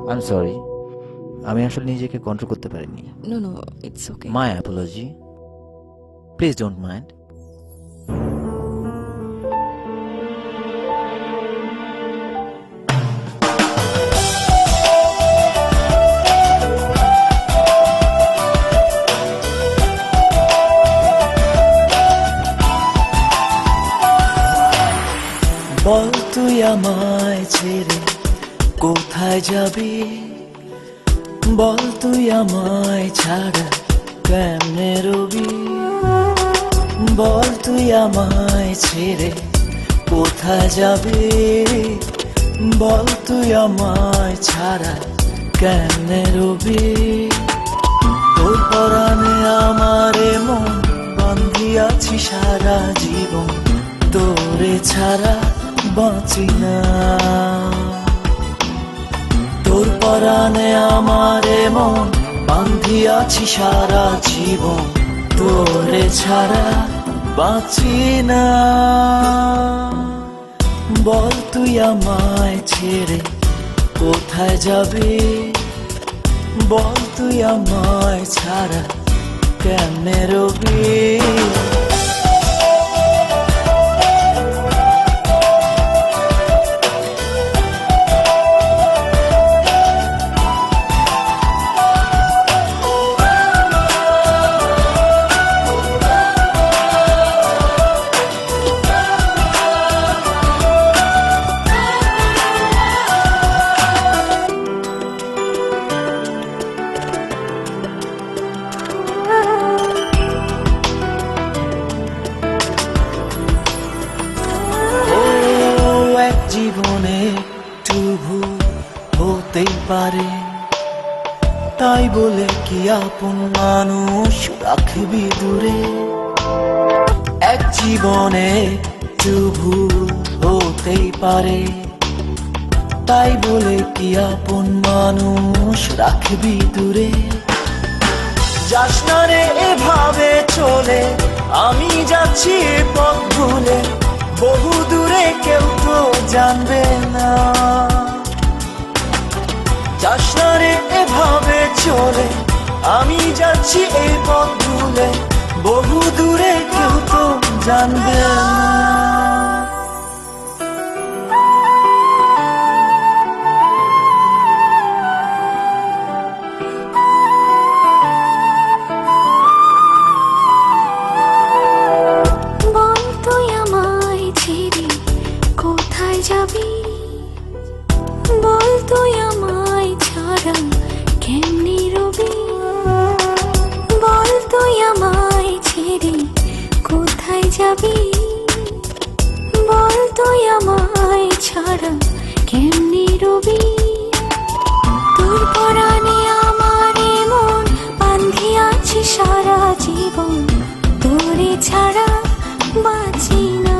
I am sorry, আমি আসলে নিজেকে কন্ট্রোল করতে পারিনি। No, no, it's okay. My apology, please don't mind. বল তুই আমায় ছেড়ে কোথায় যাবি, বল তুই আমায় ছাড়া কেমনে রবি, বল তুই আমায় ছেড়ে কোথায় যাবি, বল তুই আমায় ছাড়া কেমনে রবি। তোর পরাণে আমারে মন বান্ধিয়াছি সারা জীবন, তোরে ছাড়া বাঁচি না। তোর পরাণে আমারে মন বান্ধিয়াছি সারা জীবন, তোরে ছাড়া বাঁচি না। বল তুই আমায় ছেড়ে কোথায় যাবি, বল তুই আমায় ছাড়া কেমনে রবি। জীবনে একটু ভুল হতেই পারে, তাই বলে কি আপন মানুষ রাখবি দূরে। এক জীবনে একটু ভুল হতেই পারে, তাই বলে কি আপন মানুষ রাখবি দূরে। যাস না রে এভাবে চলে, আমি যাচ্ছি এ পথ ভুলে, বহু দূরে কেউ তো জানবে না। যাস না রে এভাবে চলে, আমি যাচ্ছি এই পথ ভুলে, বহু দূরে কেউ তো জানবে না। বল তুই আমায় ছেড়ে কোথায় যাবি, বল তুই আমায় ছাড়া কেমনে রবি, বল তুই আমায় ছেড়ে কোথায় যাবি, বল তুই আমায় ছাড়া কেমনে রবি। তোর পরাণে আমার মন বান্ধিয়াছি সারা জীবন, তোরে ছাড়া বাঁচি না।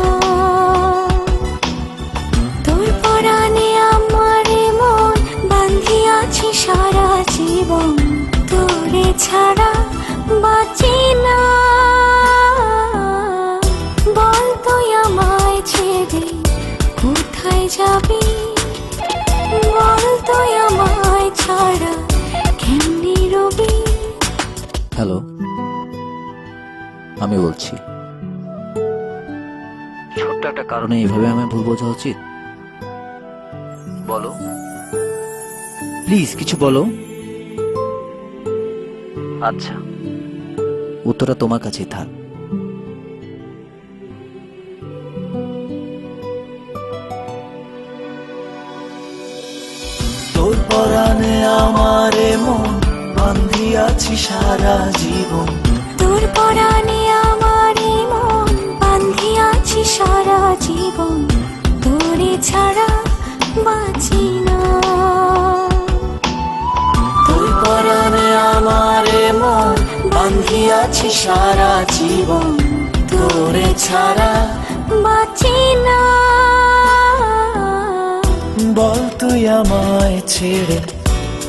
তোর পরাণে আমার মন বান্ধিয়াছি সারা জীবন, তোরে ছাড়া বাঁচি না। বল তুই আমায় ছেড়ে কোথায় যাবি, বল তুই আমায় ছাড়া কেমনে রবি। হ্যালো, আমি বলছি। ছোট্ট একটা কারণে এইভাবে আমি ভুল বোঝা উচিত? বলো প্লিজ, কিছু বলো। আচ্ছা, উত্তরটা তোমার কাছেই থাক। তোর পরাণে আমারে মন বান্ধিয়াছি সারা জীবন, তোর পরাণে আমার মন বান্ধিয়াছি সারা জীবন, তোরে ছাড়া বাঁচি না। তোর পরাণে আমারে মন বান্ধিয়াছি সারা জীবন, তোরে ছাড়া বাঁচি না। বল তুই আমায় ছেড়ে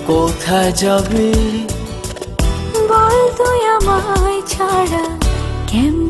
কোথায় যাবি, বল তুই আমায় ছাড়া কেমনে